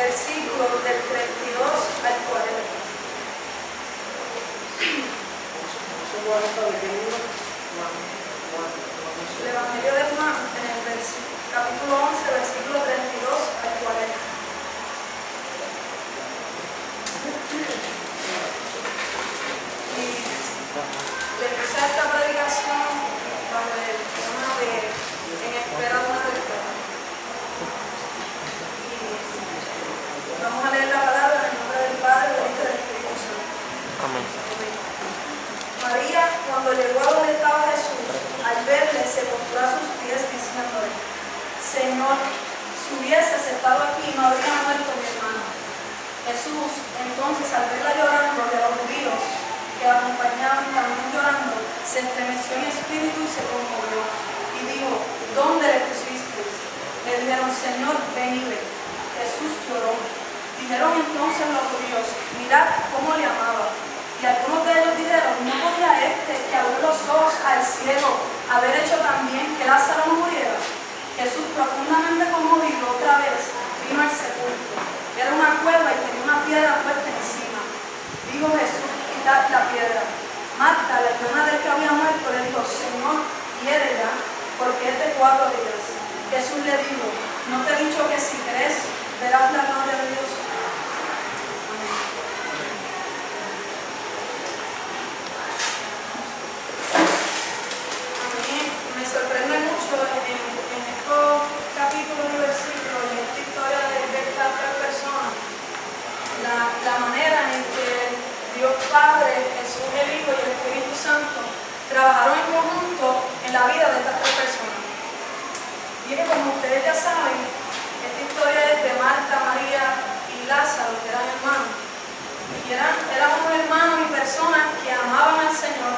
versículos del 32 al 40. El Evangelio de Juan, en el capítulo 11, versículo 32 al 40. Y le puse a esta predicación bajo el tema de en espera de una respuesta. Y vamos a leer la palabra en el nombre del Padre, del Hijo y del Espíritu Santo. Amén. María, cuando llegó a donde estaba Jesús, al verle se postró a sus pies diciéndole: Señor, si hubieses estado aquí no habría muerto mi hermano. Jesús, entonces, al verla llorando, de los judíos que la acompañaban también llorando, se estremeció en espíritu y se conmovió, y dijo: ¿Dónde le pusisteis? Le dijeron: Señor, ven y ve. Jesús lloró. Dijeron entonces los judíos: mirad cómo le amaba. Y algunos de ellos dijeron: ¿no podía que abrió los ojos al cielo haber hecho también que Lázaro no muriera? Jesús, profundamente conmovido otra vez, vino al sepulcro. Era una cueva y tenía una piedra puesta encima. Dijo Jesús: quitad la piedra. Marta, la hermana del que había muerto, le dijo: Señor, hiérela, porque es de 4 días. Jesús le dijo: ¿no te he dicho que si crees verás la gloria de Dios? Me sorprende mucho en estos capítulos y versículos, en esta historia de estas 3 personas, la manera en que Dios Padre, Jesús el Hijo y el Espíritu Santo trabajaron en conjunto en la vida de estas 3 personas. Y es que, como ustedes ya saben, esta historia es de Marta, María y Lázaro, que eran hermanos. Y eran unos hermanos y personas que amaban al Señor,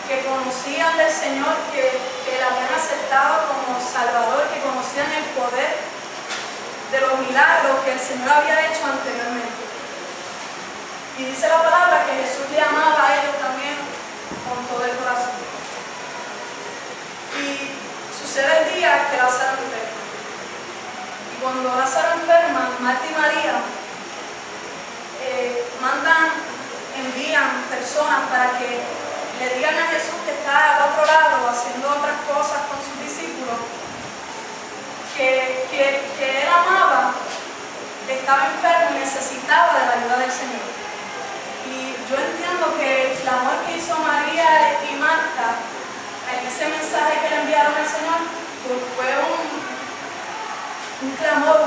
que conocían del Señor, que la habían aceptado como Salvador, que conocían el poder de los milagros que el Señor había hecho anteriormente. Y dice la palabra que Jesús le amaba a ellos también con todo el corazón. Y sucede el día que Lázaro enferma. Y cuando Lázaro enferma, Marta y María envían personas para que le digan a Jesús, que está al otro lado haciendo otras cosas con sus discípulos, que él amaba, estaba enfermo y necesitaba de la ayuda del Señor. Y yo entiendo que el amor que hizo María y Marta en ese mensaje que le enviaron al Señor fue un clamor,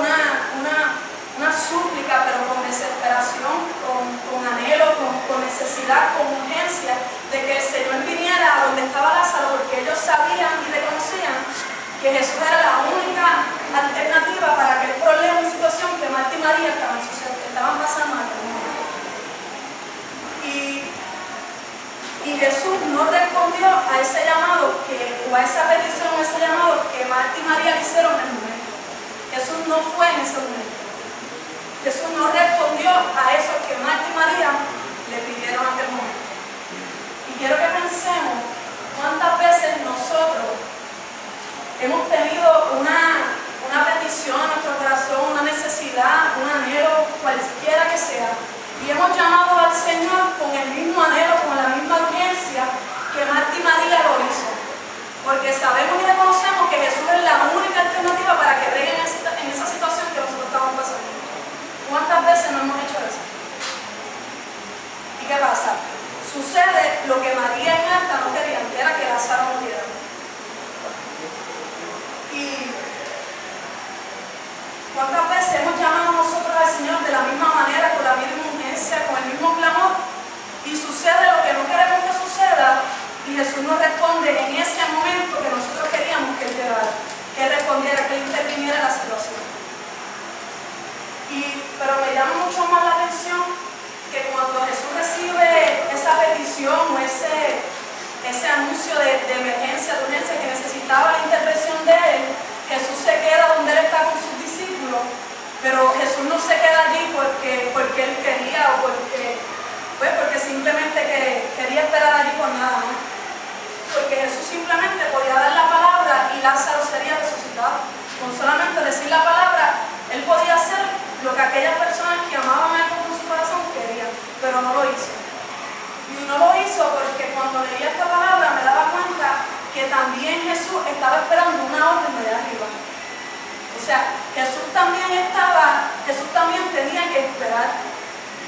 una súplica, pero con desesperación, con anhelo, con necesidad, con urgencia, de que el Señor viniera a donde estaba Lázaro, porque ellos sabían y reconocían que Jesús era la única alternativa para aquel problema y situación que Marta y María estaban pasando. Y Jesús no respondió a ese llamado, o a esa petición, a ese llamado que Marta y María le hicieron en el momento. Jesús no fue en ese momento. Jesús no respondió a eso que Marta y María le pidieron en aquel momento. Y quiero que pensemos cuántas veces nosotros hemos tenido una petición en nuestro corazón, una necesidad, un anhelo, cualquiera que sea, y hemos llamado al Señor con el mismo anhelo, con la misma urgencia que Marta y María lo hizo. Porque sabemos y reconocemos que Jesús es la única alternativa para que breguen en esa situación que nosotros estamos pasando. ¿Cuántas veces no hemos hecho eso? ¿Y qué pasa? Sucede lo que María y Marta no querían, que era que Lázaro muriera. Y ¿cuántas veces hemos llamado nosotros al Señor de la misma manera, con la misma urgencia, con el mismo clamor? Y sucede lo que no queremos que suceda, y Jesús nos responde en ese momento que nosotros queríamos que Él llegara, que Él respondiera, que Él interviniera en la situación. Pero me llama mucho más la atención que cuando Jesús recibe esa petición o ese anuncio de emergencia, de urgencia, que necesitaba la intervención de Él, Jesús se queda donde Él está con sus discípulos, pero Jesús no se queda allí porque Él quería o porque simplemente quería esperar allí por nada, ¿no? Porque Jesús simplemente podía dar la palabra y Lázaro sería resucitado. Con solamente decir la palabra, Él podía hacer lo que aquellas personas que amaban algo con su corazón querían, pero no lo hizo. Y no lo hizo porque cuando leía esta palabra me daba cuenta que también Jesús estaba esperando una orden de arriba. O sea, Jesús también tenía que esperar,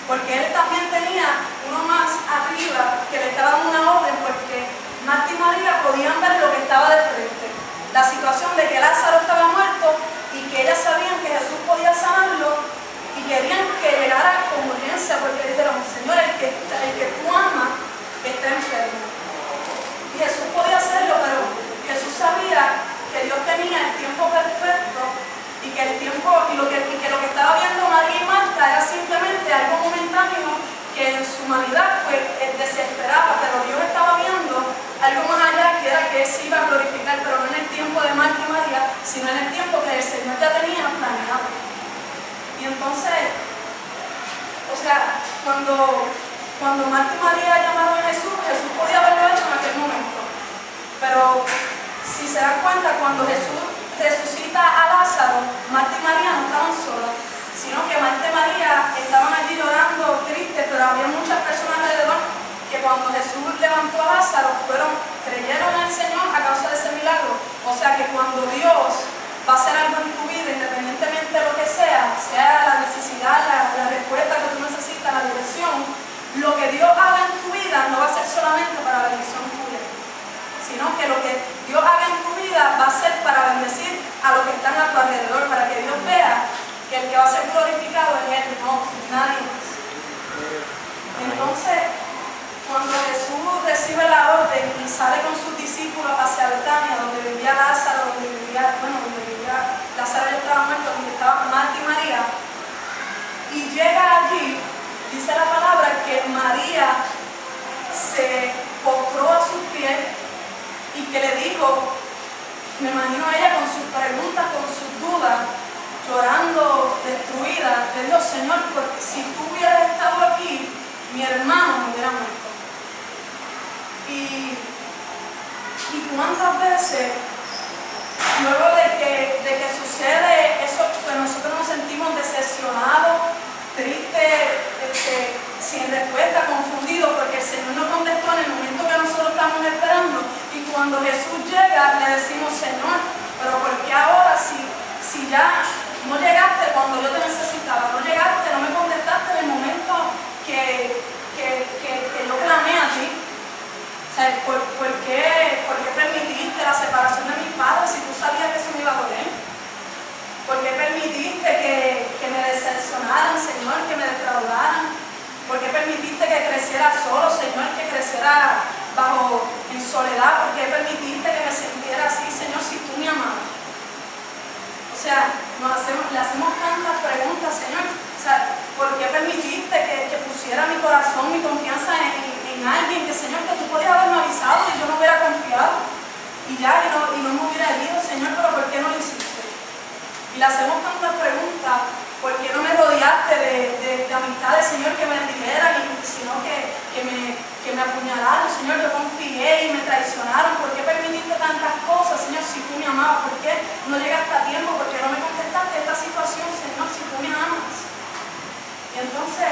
porque él también tenía uno más arriba que le estaba dando una orden, porque Marta y María podían ver lo que estaba de frente, la situación de que Lázaro estaba muerto y que ellas sabían que Jesús podía sanarlo y querían que llegara con urgencia, porque dijeron: Señor, el que tú amas está enfermo. Y Jesús podía hacerlo, pero Jesús sabía que Dios tenía el tiempo perfecto y que lo que estaba viendo María y Marta era simplemente algo momentáneo que en su humanidad pues desesperaba, pero Dios estaba viendo algo más allá, que era que Él se iba a glorificar, pero no en el tiempo de Marta y María, sino en el tiempo que el Señor ya tenía planeado. Y entonces, o sea, cuando Marta y María llamaron a Jesús, Jesús podía haberlo hecho en aquel momento. Pero si se dan cuenta, cuando Jesús resucita a Lázaro, Marta y María no estaban solas, sino que Marta y María estaban allí llorando, tristes, pero había muchas personas alrededor que cuando Jesús levantó a Lázaro creyeron en el Señor a causa de ese milagro. O sea que cuando Dios va a hacer algo en tu vida, independientemente de lo que sea la necesidad, la respuesta que tú necesitas, la dirección, lo que Dios haga en tu vida no va a ser solamente para la bendición tuya, sino que lo que Dios haga en tu vida va a ser para bendecir a los que están a tu alrededor, para que Dios vea que el que va a ser glorificado es Él, no nadie más. Entonces, cuando Jesús recibe la orden y sale con sus discípulos hacia Betania, donde vivía Lázaro, Lázaro ya estaba muerto, donde estaban Marta y María, y llega allí, dice la palabra que María se postró a sus pies y que le dijo, me imagino a ella con sus preguntas, con sus dudas, llorando, destruida, le dijo: Señor, porque si tú hubieras estado aquí, mi hermano me hubiera muerto. Y cuántas veces, luego de que sucede eso, pues nosotros nos sentimos decepcionados, tristes, sin respuesta, confundidos, porque el Señor no contestó en el momento que nosotros estamos esperando. Y cuando Jesús llega, le decimos: Señor, pero ¿por qué ahora si ya no llegaste cuando yo te necesitaba? No llegaste, no me contestaste en el momento que yo clamé a ti. O sea, ¿por qué permitiste la separación de mis padres si tú sabías que eso me iba a doler? ¿Por qué permitiste que me decepcionaran, Señor, que me defraudaran? ¿Por qué permitiste que creciera solo, Señor, que creciera en soledad? ¿Por qué permitiste que me sintiera así, Señor, si tú me amabas? O sea, le hacemos tantas preguntas, Señor. O sea, ¿por qué permitiste que pusiera mi corazón, mi confianza en alguien que, Señor, que tú podías haberme avisado y yo no hubiera confiado? Y no me hubiera ido, Señor, pero ¿por qué no lo hiciste? Y le hacemos tantas preguntas. ¿Por qué no me rodeaste de amistades, Señor, que me dijeran, sino que me apuñalaron? Señor, yo confié y me traicionaron. ¿Por qué permitiste tantas cosas, Señor, si tú me amabas? ¿Por qué no llegaste a tiempo? ¿Por qué no me contestaste esta situación, Señor, si tú me amas? Y entonces,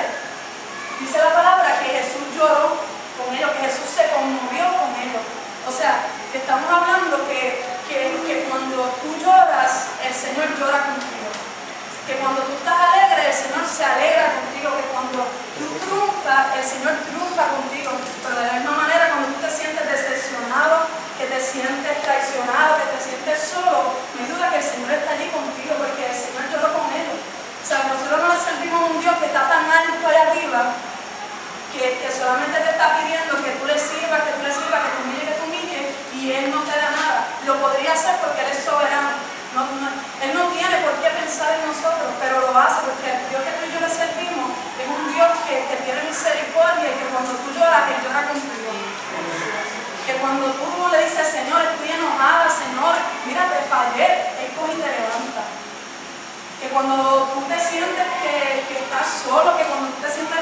dice la palabra que Jesús lloró con ellos, que Jesús se conmovió con ellos. O sea, que estamos hablando que cuando tú lloras, el Señor llora contigo. Que cuando tú estás alegre, el Señor se alegra contigo. Que cuando tú triunfas, el Señor triunfa contigo. Pero de la misma manera, cuando tú te sientes decepcionado, que te sientes traicionado, que te sientes solo, no hay duda que el Señor está allí contigo, porque el Señor lloró con ellos. O sea, nosotros no le servimos a un Dios que está tan alto allá arriba, que solamente te está pidiendo que tú le sirvas, que tú humilles, y Él no te da nada. Lo podría hacer porque Él es soberano. Él no tiene por qué pensar en nosotros, pero lo hace porque el Dios que tú y yo le servimos es un Dios que tiene misericordia y que cuando tú lloras, Él llora contigo. Que cuando tú le dices: Señor, estoy enojada, Señor, mira, te fallé, Él coge y te levanta. Que cuando tú te sientes que estás solo, que cuando tú te sientes